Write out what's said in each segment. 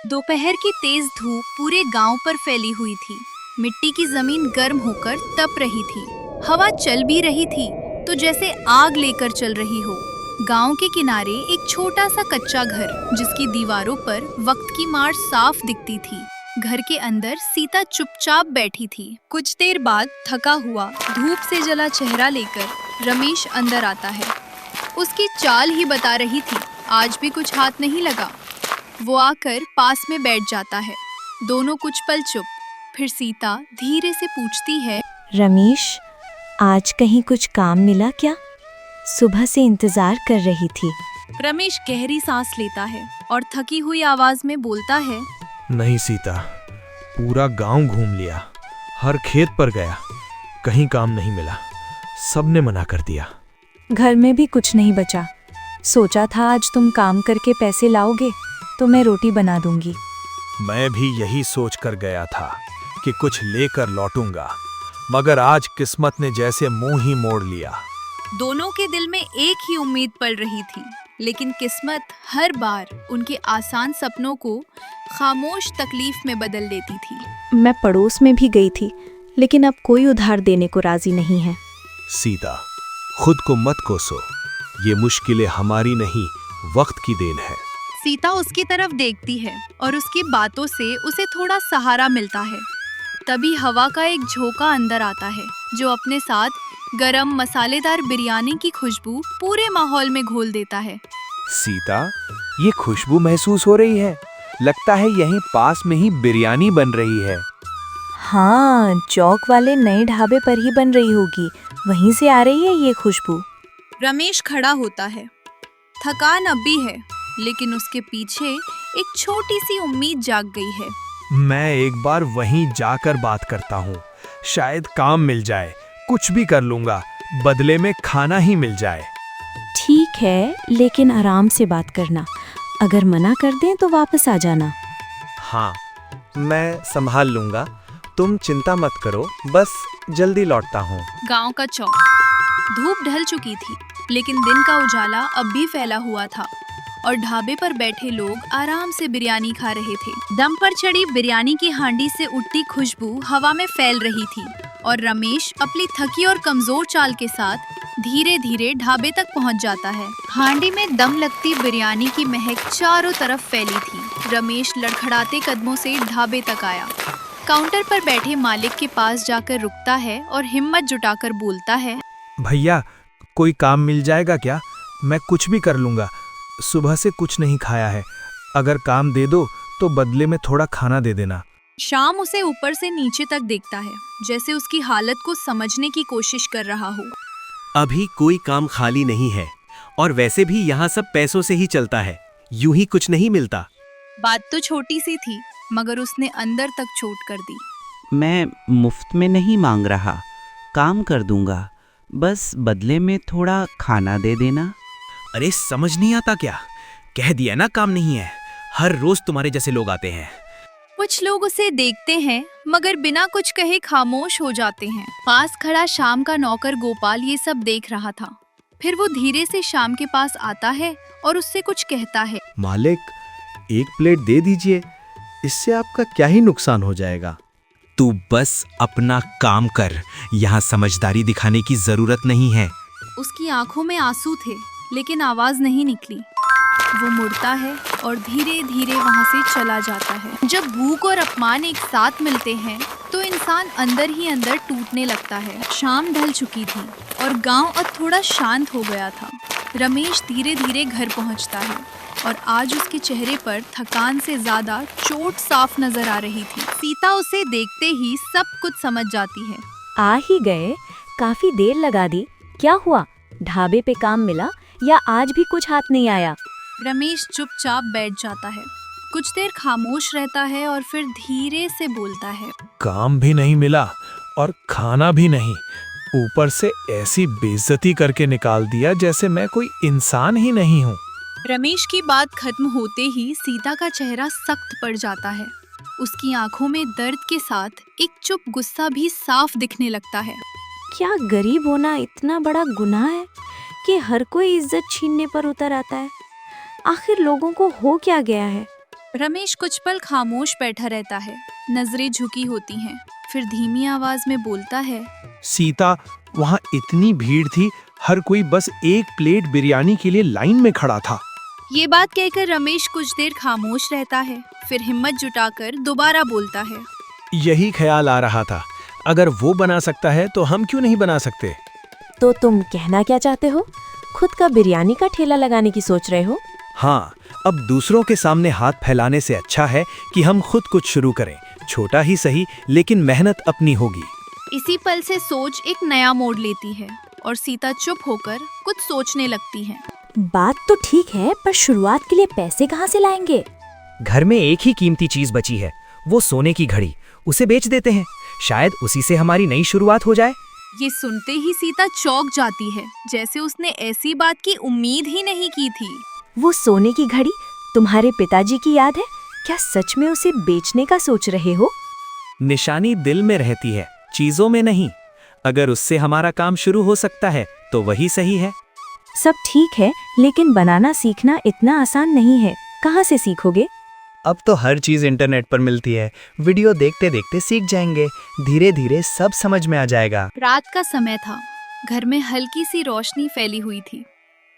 दोपहर की तेज धूप पूरे गांव पर फैली हुई थी। मिट्टी की जमीन गर्म होकर तप रही थी। हवा चल भी रही थी तो जैसे आग लेकर चल रही हो। गांव के किनारे एक छोटा सा कच्चा घर, जिसकी दीवारों पर वक्त की मार साफ दिखती थी। घर के अंदर सीता चुपचाप बैठी थी। कुछ देर बाद थका हुआ, धूप से जला चेहरा लेकर रमेश अंदर आता है। उसकी चाल ही बता रही थी आज भी कुछ हाथ नहीं लगा। वो आकर पास में बैठ जाता है। दोनों कुछ पल चुप। फिर सीता धीरे से पूछती है, रमेश, आज कहीं कुछ काम मिला क्या? सुबह से इंतजार कर रही थी। रमेश गहरी सांस लेता है और थकी हुई आवाज में बोलता है, नहीं सीता, पूरा गांव घूम लिया, हर खेत पर गया, कहीं काम नहीं मिला, सबने मना कर दिया। घर में भी कुछ नहीं बचा। सोचा था आज तुम काम करके पैसे लाओगे तो मैं रोटी बना दूंगी। मैं भी यही सोच कर गया था कि कुछ लेकर लौटूंगा, मगर आज किस्मत ने जैसे मुंह ही मोड़ लिया। दोनों के दिल में एक ही उम्मीद पल रही थी, लेकिन किस्मत हर बार उनके आसान सपनों को खामोश तकलीफ में बदल देती थी। मैं पड़ोस में भी गई थी, लेकिन अब कोई उधार देने को राजी नहीं है। सीता, खुद को मत कोसो, ये मुश्किलें हमारी नहीं, वक्त की देन है। सीता उसकी तरफ देखती है और उसकी बातों से उसे थोड़ा सहारा मिलता है। तभी हवा का एक झोंका अंदर आता है, जो अपने साथ गरम मसालेदार बिरयानी की खुशबू पूरे माहौल में घोल देता है। सीता, ये खुशबू महसूस हो रही है। लगता है यहीं पास में ही बिरयानी बन रही है। हाँ, चौक वाले नए ढाबे पर ही बन रही होगी, वहीं से आ रही है ये खुशबू। रमेश खड़ा होता है। थकान अब भी है, लेकिन उसके पीछे एक छोटी सी उम्मीद जाग गई है। मैं एक बार वहीं जाकर बात करता हूँ, शायद काम मिल जाए। कुछ भी कर लूंगा, बदले में खाना ही मिल जाए। ठीक है, लेकिन आराम से बात करना। अगर मना कर दें तो वापस आ जाना। हाँ, मैं संभाल लूंगा, तुम चिंता मत करो, बस जल्दी लौटता हूँ। गांव का चौक। धूप ढल चुकी थी, लेकिन दिन का उजाला अब भी फैला हुआ था और ढाबे पर बैठे लोग आराम से बिरयानी खा रहे थे। दम पर चढ़ी बिरयानी की हांडी से उठती खुशबू हवा में फैल रही थी और रमेश अपनी थकी और कमजोर चाल के साथ धीरे धीरे ढाबे तक पहुंच जाता है। हांडी में दम लगती बिरयानी की महक चारों तरफ फैली थी। रमेश लड़खड़ाते कदमों से ढाबे तक आया। काउंटर पर बैठे मालिक के पास जाकर रुकता है और हिम्मत जुटाकर बोलता है, भैया, कोई काम मिल जाएगा क्या? मैं कुछ भी कर लूंगा, सुबह से कुछ नहीं खाया है। अगर काम दे दो तो बदले में थोड़ा खाना दे देना। शाम उसे ऊपर से नीचे तक देखता है, जैसे उसकी हालत को समझने की कोशिश कर रहा हो। अभी कोई काम खाली नहीं है, और वैसे भी यहाँ सब पैसों से ही चलता है, यूं ही कुछ नहीं मिलता। बात तो छोटी सी थी, मगर उसने अंदर तक चोट कर दी। मैं मुफ्त में नहीं मांग रहा, काम कर दूंगा, बस बदले में थोड़ा खाना दे देना। अरे समझ नहीं आता क्या? कह दिया ना काम नहीं है, हर रोज तुम्हारे जैसे लोग आते हैं। कुछ लोग उसे देखते हैं, मगर बिना कुछ कहे खामोश हो जाते हैं। पास खड़ा शाम का नौकर गोपाल ये सब देख रहा था। फिर वो धीरे से शाम के पास आता है और उससे कुछ कहता है। मालिक, एक प्लेट दे दीजिए, इससे आपका क्या ही नुकसान हो जाएगा। तू बस अपना काम कर, यहाँ समझदारी दिखाने की जरूरत नहीं है। उसकी आंखों में आंसू थे, लेकिन आवाज नहीं निकली। वो मुड़ता है और धीरे धीरे वहाँ से चला जाता है। जब भूख और अपमान एक साथ मिलते हैं तो इंसान अंदर ही अंदर टूटने लगता है। शाम ढल चुकी थी और गांव अब थोड़ा शांत हो गया था। रमेश धीरे धीरे घर पहुँचता है और आज उसके चेहरे पर थकान से ज्यादा चोट साफ नजर आ रही थी। सीता उसे देखते ही सब कुछ समझ जाती है। आ ही गए, काफी देर लगा दी। क्या हुआ? ढाबे पे काम मिला या आज भी कुछ हाथ नहीं आया? रमेश चुपचाप बैठ जाता है, कुछ देर खामोश रहता है और फिर धीरे से बोलता है, काम भी नहीं मिला और खाना भी नहीं, ऊपर से ऐसी बेइज्जती करके निकाल दिया जैसे मैं कोई इंसान ही नहीं हूँ। रमेश की बात खत्म होते ही सीता का चेहरा सख्त पड़ जाता है। उसकी आंखों में दर्द के साथ एक चुप गुस्सा भी साफ दिखने लगता है। क्या गरीब होना इतना बड़ा गुनाह है कि हर कोई इज्जत छीनने पर उतर आता है? आखिर लोगों को हो क्या गया है? रमेश कुछ पल खामोश बैठा रहता है, नजरें झुकी होती हैं। फिर धीमी आवाज में बोलता है, सीता, वहाँ इतनी भीड़ थी, हर कोई बस एक प्लेट बिरयानी के लिए लाइन में खड़ा था। ये बात कहकर रमेश कुछ देर खामोश रहता है, फिर हिम्मत जुटाकर दोबारा बोलता है, यही ख्याल आ रहा था, अगर वो बना सकता है तो हम क्यों नहीं बना सकते। तो तुम कहना क्या चाहते हो? खुद का बिरयानी का ठेला लगाने की सोच रहे हो? हाँ, अब दूसरों के सामने हाथ फैलाने से अच्छा है कि हम खुद कुछ शुरू करें, छोटा ही सही, लेकिन मेहनत अपनी होगी। इसी पल से सोच एक नया मोड़ लेती है और सीता चुप होकर कुछ सोचने लगती है। बात तो ठीक है, पर शुरुआत के लिए पैसे कहाँ से लाएंगे? घर में एक ही कीमती चीज बची है, वो सोने की घड़ी। उसे बेच देते हैं, शायद उसी से हमारी नई शुरुआत हो जाए। ये सुनते ही सीता चौंक जाती है, जैसे उसने ऐसी बात की उम्मीद ही नहीं की थी। वो सोने की घड़ी तुम्हारे पिताजी की याद है? क्या सच में उसे बेचने का सोच रहे हो? निशानी दिल में रहती है, चीजों में नहीं। अगर उससे हमारा काम शुरू हो सकता है तो वही सही है। सब ठीक है, लेकिन बनाना सीखना इतना आसान नहीं है। कहाँ से सीखोगे? अब तो हर चीज इंटरनेट पर मिलती है, वीडियो देखते देखते सीख जाएंगे। धीरे धीरे सब समझ में आ जाएगा। रात का समय था, घर में हल्की सी रोशनी फैली हुई थी।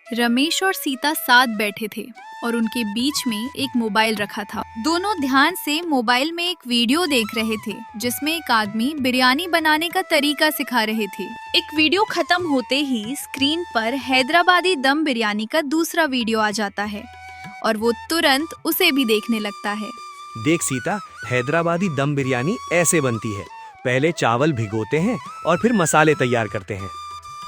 रमेश और सीता साथ बैठे थे और उनके बीच में एक मोबाइल रखा था। दोनों ध्यान से मोबाइल में एक वीडियो देख रहे थे, जिसमें एक आदमी बिरयानी बनाने का तरीका सिखा रहे थे। एक वीडियो खत्म होते ही स्क्रीन पर हैदराबादी दम बिरयानी का दूसरा वीडियो आ जाता है और वो तुरंत उसे भी देखने लगता है। देख सीता, हैदराबादी दम बिरयानी ऐसे बनती है। पहले चावल भिगोते हैं और फिर मसाले तैयार करते हैं।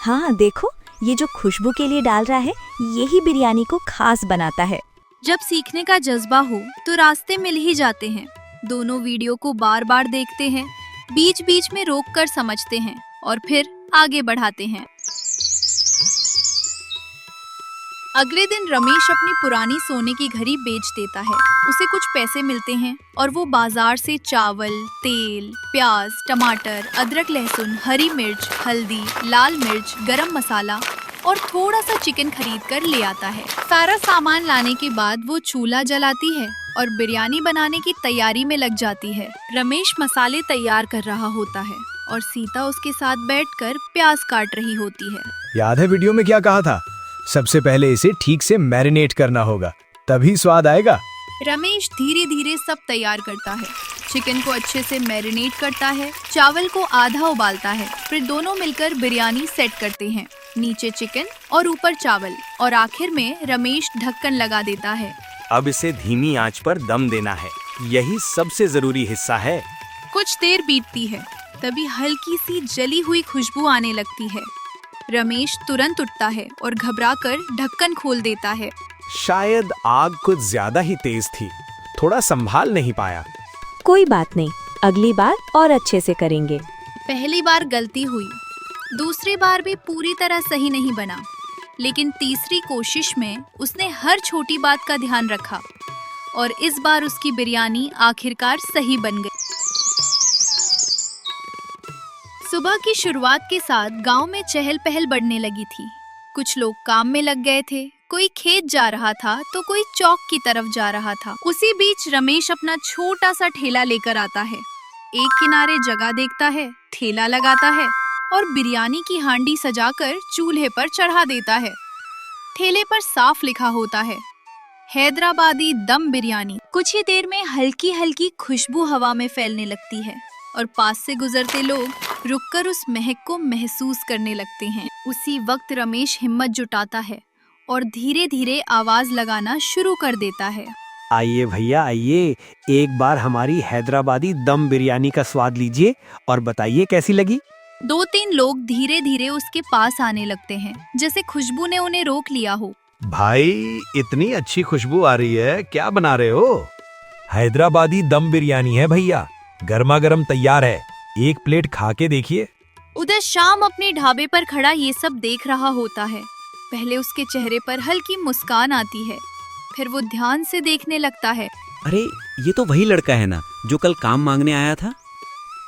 हाँ देखो, ये जो खुशबू के लिए डाल रहा है, यही बिरयानी को खास बनाता है। जब सीखने का जज्बा हो तो रास्ते मिल ही जाते हैं। दोनों वीडियो को बार बार देखते हैं, बीच बीच में रोक कर समझते हैं और फिर आगे बढ़ाते हैं। अगले दिन रमेश अपनी पुरानी सोने की घड़ी बेच देता है। उसे कुछ पैसे मिलते हैं और वो बाजार से चावल, तेल, प्याज, टमाटर, अदरक, लहसुन, हरी मिर्च, हल्दी, लाल मिर्च, गरम मसाला और थोड़ा सा चिकन खरीद कर ले आता है। सारा सामान लाने के बाद वो चूल्हा जलाती है और बिरयानी बनाने की तैयारी में लग जाती है। रमेश मसाले तैयार कर रहा होता है और सीता उसके साथ बैठकर प्याज काट रही होती है। याद है वीडियो में क्या कहा था? सबसे पहले इसे ठीक से मैरिनेट करना होगा, तभी स्वाद आएगा। रमेश धीरे धीरे सब तैयार करता है। चिकन को अच्छे से मैरिनेट करता है, चावल को आधा उबालता है, फिर दोनों मिलकर बिरयानी सेट करते हैं। नीचे चिकन और ऊपर चावल, और आखिर में रमेश ढक्कन लगा देता है। अब इसे धीमी आंच पर दम देना है, यही सबसे जरूरी हिस्सा है। कुछ देर बीतती है, तभी हल्की सी जली हुई खुशबू आने लगती है। रमेश तुरंत उठता है और घबराकर ढक्कन खोल देता है। शायद आग कुछ ज्यादा ही तेज थी, थोड़ा संभाल नहीं पाया। कोई बात नहीं, अगली बार और अच्छे से करेंगे। पहली बार गलती हुई, दूसरी बार भी पूरी तरह सही नहीं बना, लेकिन तीसरी कोशिश में उसने हर छोटी बात का ध्यान रखा और इस बार उसकी बिरयानी आखिरकार सही बन गई। सुबह की शुरुआत के साथ गांव में चहल पहल बढ़ने लगी थी। कुछ लोग काम में लग गए थे, कोई खेत जा रहा था तो कोई चौक की तरफ जा रहा था। उसी बीच रमेश अपना छोटा सा ठेला लेकर आता है। एक किनारे जगह देखता है, ठेला लगाता है और बिरयानी की हांडी सजाकर चूल्हे पर चढ़ा देता है। ठेले पर साफ लिखा होता है, हैदराबादी दम बिरयानी। कुछ ही देर में हल्की हल्की खुशबू हवा में फैलने लगती है और पास से गुजरते लोग रुककर उस महक को महसूस करने लगते हैं। उसी वक्त रमेश हिम्मत जुटाता है और धीरे धीरे आवाज लगाना शुरू कर देता है। आइए भैया आइए, एक बार हमारी हैदराबादी दम बिरयानी का स्वाद लीजिए और बताइए कैसी लगी। 2-3 लोग धीरे धीरे उसके पास आने लगते हैं, जैसे खुशबू ने उन्हें रोक लिया हो। भाई, इतनी अच्छी खुशबू आ रही है, क्या बना रहे हो? हैदराबादी दम बिरयानी है भैया, गर्मा गर्म तैयार है, एक प्लेट खा के देखिए। उधर शाम अपने ढाबे पर खड़ा ये सब देख रहा होता है। पहले उसके चेहरे पर हल्की मुस्कान आती है, फिर वो ध्यान से देखने लगता है। अरे ये तो वही लड़का है ना जो कल काम मांगने आया था?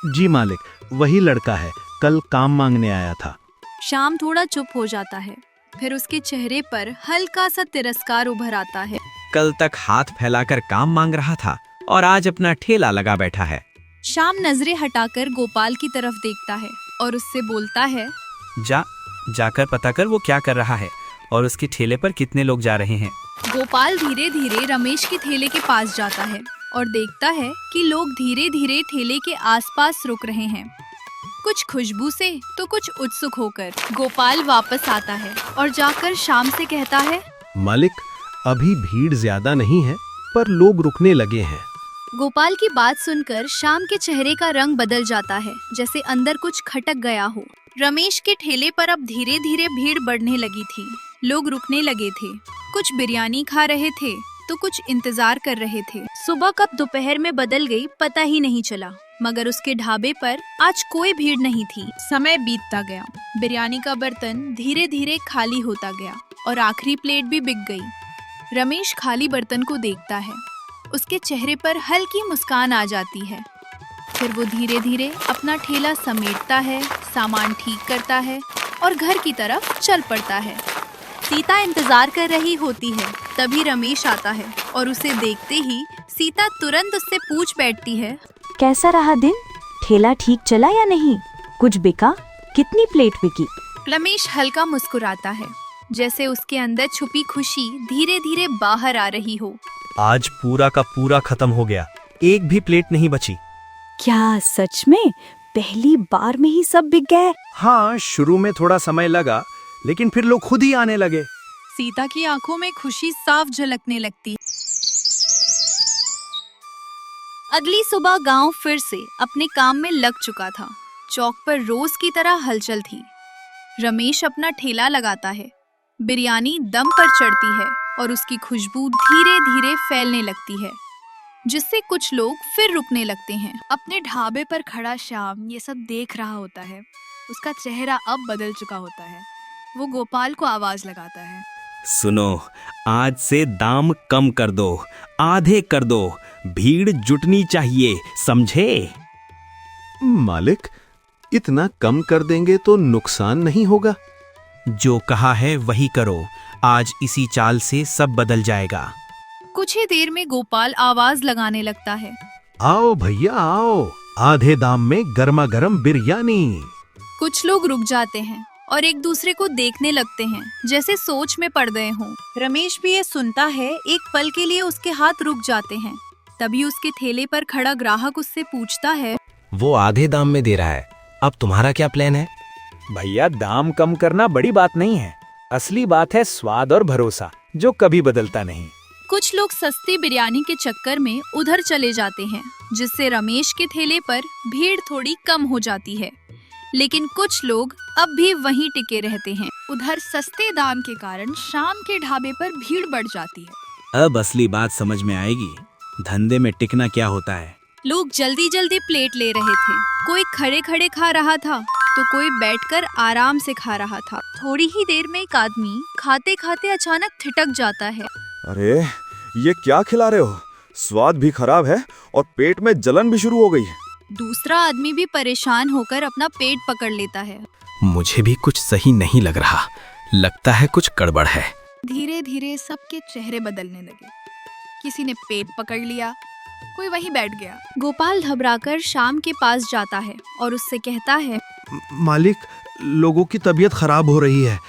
जी मालिक, वही लड़का है, कल काम मांगने आया था। शाम थोड़ा चुप हो जाता है, फिर उसके चेहरे पर हल्का सा तिरस्कार उभर आता है। कल तक हाथ फैलाकर काम मांग रहा था और आज अपना ठेला लगा बैठा है। श्याम नजरें हटाकर गोपाल की तरफ देखता है और उससे बोलता है, जाकर पता कर वो क्या कर रहा है और उसके ठेले पर कितने लोग जा रहे हैं। गोपाल धीरे धीरे रमेश के ठेले के पास जाता है और देखता है कि लोग धीरे धीरे ठेले के आसपास रुक रहे हैं, कुछ खुशबू से तो कुछ उत्सुक होकर। गोपाल वापस आता है और जाकर श्याम से कहता है, मालिक, अभी भीड़ ज्यादा नहीं है पर लोग रुकने लगे हैं। गोपाल की बात सुनकर श्याम के चेहरे का रंग बदल जाता है, जैसे अंदर कुछ खटक गया हो। रमेश के ठेले पर अब धीरे धीरे भीड़ बढ़ने लगी थी। लोग रुकने लगे थे, कुछ बिरयानी खा रहे थे तो कुछ इंतजार कर रहे थे। सुबह कब दोपहर में बदल गई पता ही नहीं चला, मगर उसके ढाबे पर आज कोई भीड़ नहीं थी। समय बीतता गया, बिरयानी का बर्तन धीरे धीरे खाली होता गया और आखिरी प्लेट भी बिक गई। रमेश खाली बर्तन को देखता है, उसके चेहरे पर हल्की मुस्कान आ जाती है। फिर वो धीरे धीरे अपना ठेला समेटता है, सामान ठीक करता है और घर की तरफ चल पड़ता है। सीता इंतजार कर रही होती है, तभी रमेश आता है और उसे देखते ही सीता तुरंत उससे पूछ बैठती है, कैसा रहा दिन? ठेला ठीक चला या नहीं? कुछ बिका? कितनी प्लेट बिकी? रमेश हल्का मुस्कुराता है, जैसे उसके अंदर छुपी खुशी धीरे धीरे बाहर आ रही हो। आज पूरा का पूरा खत्म हो गया, एक भी प्लेट नहीं बची। क्या सच में? पहली बार में ही सब बिक गए? हाँ, शुरू में थोड़ा समय लगा लेकिन फिर लोग खुद ही आने लगे। सीता की आंखों में खुशी साफ झलकने लगती। अगली सुबह गांव फिर से अपने काम में लग चुका था। चौक पर रोज की तरह हलचल थी। रमेश अपना ठेला लगाता है, बिरयानी दम पर चढ़ती है और उसकी खुशबू धीरे धीरे फैलने लगती है, जिससे कुछ लोग फिर रुकने लगते हैं। अपने ढाबे पर खड़ा श्याम ये सब देख रहा होता है। उसका चेहरा अब बदल चुका होता है। वो गोपाल को आवाज लगाता है, सुनो, आज से दाम कम कर दो, आधे कर दो, भीड़ जुटनी चाहिए, समझे? मालिक, इतना कम कर देंगे तो नुकसान नहीं होगा। जो कहा है वही करो, आज इसी चाल से सब बदल जाएगा। कुछ ही देर में गोपाल आवाज लगाने लगता है, आओ भैया आओ, आधे दाम में गर्मा गर्म बिरयानी। कुछ लोग रुक जाते हैं और एक दूसरे को देखने लगते हैं, जैसे सोच में पड़ गए हों। रमेश भी ये सुनता है। एक पल के लिए उसके हाथ रुक जाते हैं। तभी उसके ठेले पर खड़ा ग्राहक उससे पूछता है, वो आधे दाम में दे रहा है, अब तुम्हारा क्या प्लान है? भैया, दाम कम करना बड़ी बात नहीं है, असली बात है स्वाद और भरोसा, जो कभी बदलता नहीं। कुछ लोग सस्ती बिरयानी के चक्कर में उधर चले जाते हैं, जिससे रमेश के ठेले पर भीड़ थोड़ी कम हो जाती है। लेकिन कुछ लोग अब भी वहीं टिके रहते हैं। उधर सस्ते दाम के कारण शाम के ढाबे पर भीड़ बढ़ जाती है। अब असली बात समझ में आएगी, धंधे में टिकना क्या होता है। लोग जल्दी जल्दी प्लेट ले रहे थे। कोई खड़े खड़े खा रहा था तो कोई बैठकर आराम से खा रहा था। थोड़ी ही देर में एक आदमी खाते खाते अचानक थिटक जाता है। अरे, ये क्या खिला रहे हो? स्वाद भी खराब है और पेट में जलन भी शुरू हो गई है। दूसरा आदमी भी परेशान होकर अपना पेट पकड़ लेता है। मुझे भी कुछ सही नहीं लग रहा, लगता है कुछ गड़बड़ है। धीरे धीरे सबके चेहरे बदलने लगे। किसी ने पेट पकड़ लिया, कोई वहीं बैठ गया। गोपाल घबराकर शाम के पास जाता है और उससे कहता है, मालिक, लोगों की तबीयत खराब हो रही है।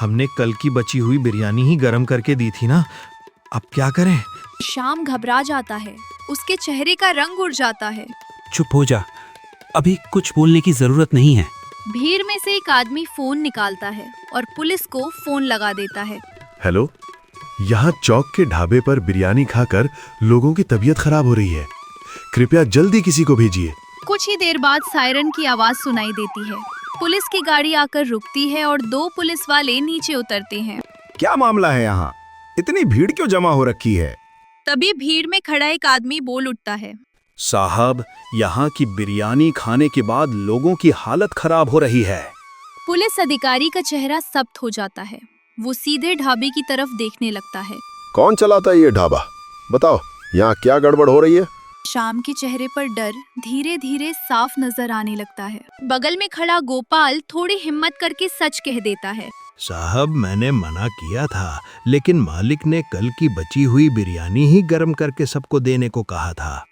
हमने कल की बची हुई बिरयानी ही गर्म करके दी थी ना, अब क्या करें? शाम घबरा जाता है, उसके चेहरे का रंग उड़ जाता है। चुप हो जा, अभी कुछ बोलने की जरूरत नहीं है। भीड़ में से एक आदमी फोन निकालता है और पुलिस को फोन लगा देता है। हेलो, यहाँ चौक के ढाबे पर बिरयानी खाकर लोगों की तबीयत खराब हो रही है, कृपया जल्दी किसी को भेजिए। कुछ ही देर बाद सायरन की आवाज सुनाई देती है। पुलिस की गाड़ी आकर रुकती है और दो पुलिस वाले नीचे उतरते हैं। क्या मामला है यहाँ? इतनी भीड़ क्यों जमा हो रखी है? तभी भीड़ में खड़ा एक आदमी बोल उठता है, साहब, यहाँ की बिरयानी खाने के बाद लोगों की हालत खराब हो रही है। पुलिस अधिकारी का चेहरा सख्त हो जाता है। वो सीधे ढाबे की तरफ देखने लगता है। कौन चलाता है ये ढाबा? बताओ, यहाँ क्या गड़बड़ हो रही है? शाम के चेहरे पर डर धीरे धीरे साफ नजर आने लगता है। बगल में खड़ा गोपाल थोड़ी हिम्मत करके सच कह देता है, साहब मैंने मना किया था, लेकिन मालिक ने कल की बची हुई बिरयानी ही गर्म करके सबको देने को कहा था।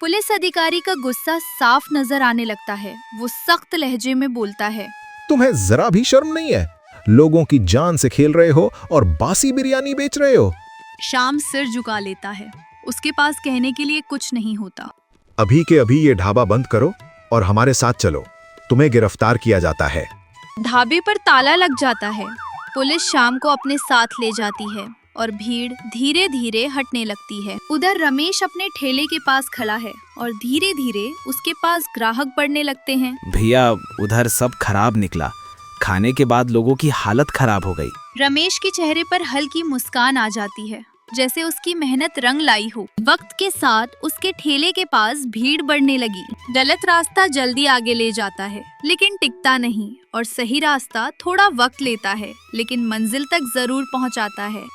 पुलिस अधिकारी का गुस्सा साफ नजर आने लगता है। वो सख्त लहजे में बोलता है, तुम्हें जरा भी शर्म नहीं है? लोगों की जान से खेल रहे हो और बासी बिरयानी बेच रहे हो। शाम सिर झुका लेता है। उसके पास कहने के लिए कुछ नहीं होता। अभी के अभी ये ढाबा बंद करो और हमारे साथ चलो, तुम्हें गिरफ्तार किया जाता है। ढाबे पर ताला लग जाता है। पुलिस शाम को अपने साथ ले जाती है और भीड़ धीरे धीरे हटने लगती है। उधर रमेश अपने ठेले के पास खड़ा है और धीरे धीरे उसके पास ग्राहक बढ़ने लगते हैं। भैया उधर सब खराब निकला। खाने के बाद लोगों की हालत खराब हो गई। रमेश के चेहरे पर हल्की मुस्कान आ जाती है, जैसे उसकी मेहनत रंग लाई हो। वक्त के साथ उसके ठेले के पास भीड़ बढ़ने लगी। गलत रास्ता जल्दी आगे ले जाता है लेकिन टिकता नहीं, और सही रास्ता थोड़ा वक्त लेता है लेकिन मंजिल तक जरूर पहुंचाता है।